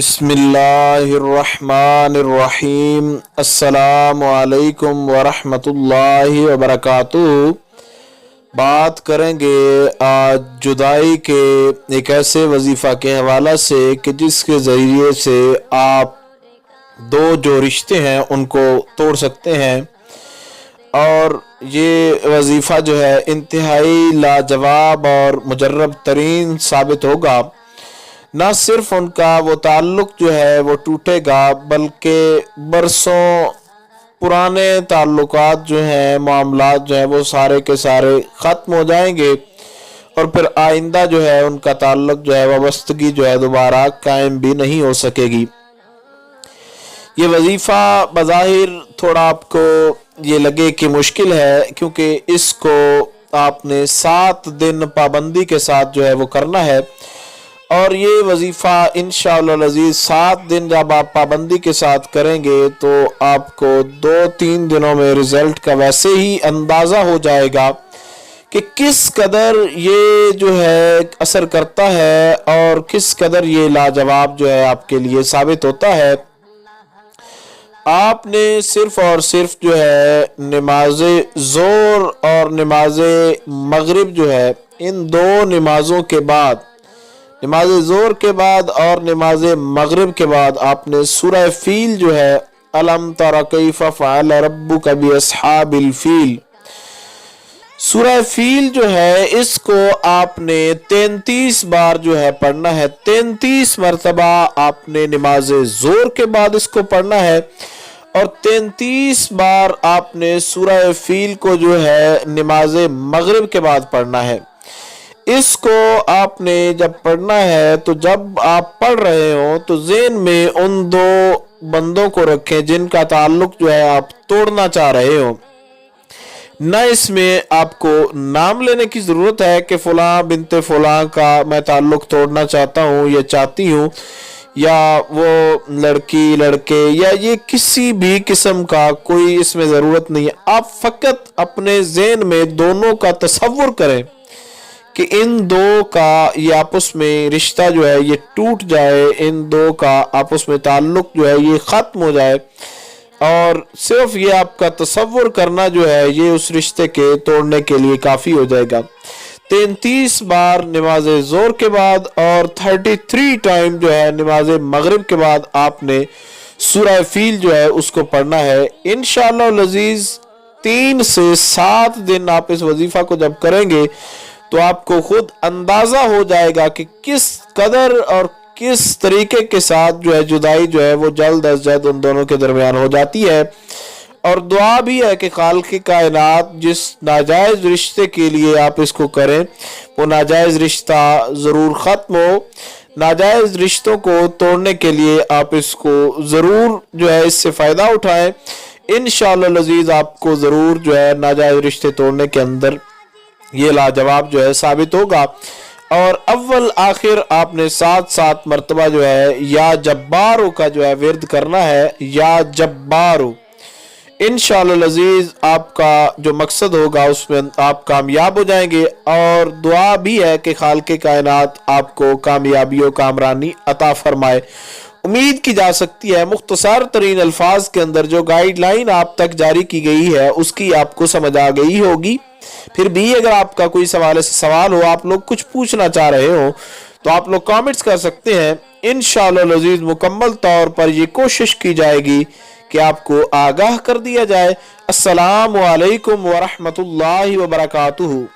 बिस्मिल्लाहिर्रहमानिर्रहीम। अस्सलामु अलैकुम वरहमतुल्लाहि वबरकातुहू। बात करेंगे आज जुदाई के एक ऐसे वजीफ़ा के हवाला से कि जिसके ज़रिए से आप दो जो रिश्ते हैं उनको तोड़ सकते हैं। और ये वजीफ़ा जो है इंतहाई लाजवाब और मुजर्रब तरीन साबित होगा। न सिर्फ उनका वो ताल्लुक़ जो है वो टूटेगा, बल्कि बरसों पुराने ताल्लुकात जो हैं, मामलात जो हैं, वो सारे के सारे ख़त्म हो जाएंगे और फिर आइंदा जो है उनका ताल्लुक़ जो है वाबस्तगी जो है दोबारा कायम भी नहीं हो सकेगी। ये वजीफ़ा बज़ाहिर थोड़ा आपको ये लगे कि मुश्किल है, क्योंकि इसको आपने 7 दिन पाबंदी के साथ जो है वो करना है। और ये वजीफ़ा इंशाअल्लाह अज़ीज़ 7 दिन जब आप पाबंदी के साथ करेंगे तो आपको 2-3 दिनों में रिज़ल्ट का वैसे ही अंदाज़ा हो जाएगा कि किस कदर ये जो है असर करता है और किस कदर ये लाजवाब जो है आपके लिए साबित होता है। आपने सिर्फ और सिर्फ जो है नमाज ज़ोर और नमाज मगरिब जो है, इन दो नमाज़ों के बाद, नमाज ज़ोर के बाद और नमाज मगरिब के बाद आपने सूरह फील जो है, अलम तरा कैफ़ फ़अल रब्बुका बिअस्हाबिल फील, सूरह फील जो है इसको आपने 33 बार जो है पढ़ना है। 33 मरतबा आपने नमाज ज़ोर के बाद इसको पढ़ना है और 33 बार आपने सूरह फील को जो है नमाज मगरिब के बाद पढ़ना है। इसको आपने जब पढ़ना है तो जब आप पढ़ रहे हो तो ज़हन में उन दो बंदों को रखें जिनका ताल्लुक जो है आप तोड़ना चाह रहे हो। न इसमें आपको नाम लेने की ज़रूरत है कि फ़लाँ बिनते फ़लाँ का मैं ताल्लुक तोड़ना चाहता हूँ या चाहती हूँ, या वो लड़की लड़के, या ये किसी भी किस्म का कोई इसमें ज़रूरत नहीं है। आप फ़कत अपने ज़हन में दोनों का तसव्वुर करें कि इन दो का ये आपस में रिश्ता जो है ये टूट जाए, इन दो का आपस में ताल्लुक जो है ये ख़त्म हो जाए। और सिर्फ ये आपका तसव्वुर करना जो है ये उस रिश्ते के तोड़ने के लिए काफ़ी हो जाएगा। 33 बार नमाज ज़ोर के बाद और 33 टाइम जो है नमाज मगरिब के बाद आपने सूरह फील जो है उसको पढ़ना है। इंशाअल्लाह अज़ीज़ 3 से 7 दिन आप इस वजीफ़ा को जब करेंगे तो आपको खुद अंदाज़ा हो जाएगा कि किस कदर और किस तरीके के साथ जो है जुदाई जो है वो जल्द अज जल्द उन दोनों के दरमियान हो जाती है। और दुआ भी है कि खालिक़ कायनात जिस नाजायज़ रिश्ते के लिए आप इसको करें वो नाजायज़ रिश्ता ज़रूर ख़त्म हो। नाजायज़ रिश्तों को तोड़ने के लिए आप इसको ज़रूर जो है इससे फ़ायदा उठाएं। इंशाअल्लाह अज़ीज़ आपको ज़रूर जो है नाजायज़ रिश्ते तोड़ने के अंदर ये लाजवाब जो है साबित होगा। और अव्वल आखिर आपने 7 मरतबा जो है या जब्बारो का जो है विर्द करना है, या जब्बारो। इंशाअल्लाह अज़ीज़ आपका जो मकसद होगा उसमें आप कामयाब हो जाएंगे। और दुआ भी है कि खालिक़ कायनात आपको कामयाबी और कामरानी अता फरमाए। उम्मीद की जा सकती है मुख्तसर तरीन अल्फाज के अंदर जो गाइडलाइन आप तक जारी की गई है उसकी आपको समझ आ गई होगी। फिर भी अगर आपका कोई सवाल हो, आप लोग कुछ पूछना चाह रहे हो, तो आप लोग कमेंट्स कर सकते हैं। इंशाअल्लाह अज़ीज़ मुकम्मल तौर पर ये कोशिश की जाएगी कि आपको आगाह कर दिया जाए। अस्सलामु अलैकुम वरहमतुल्लाहि वबरकातुहू।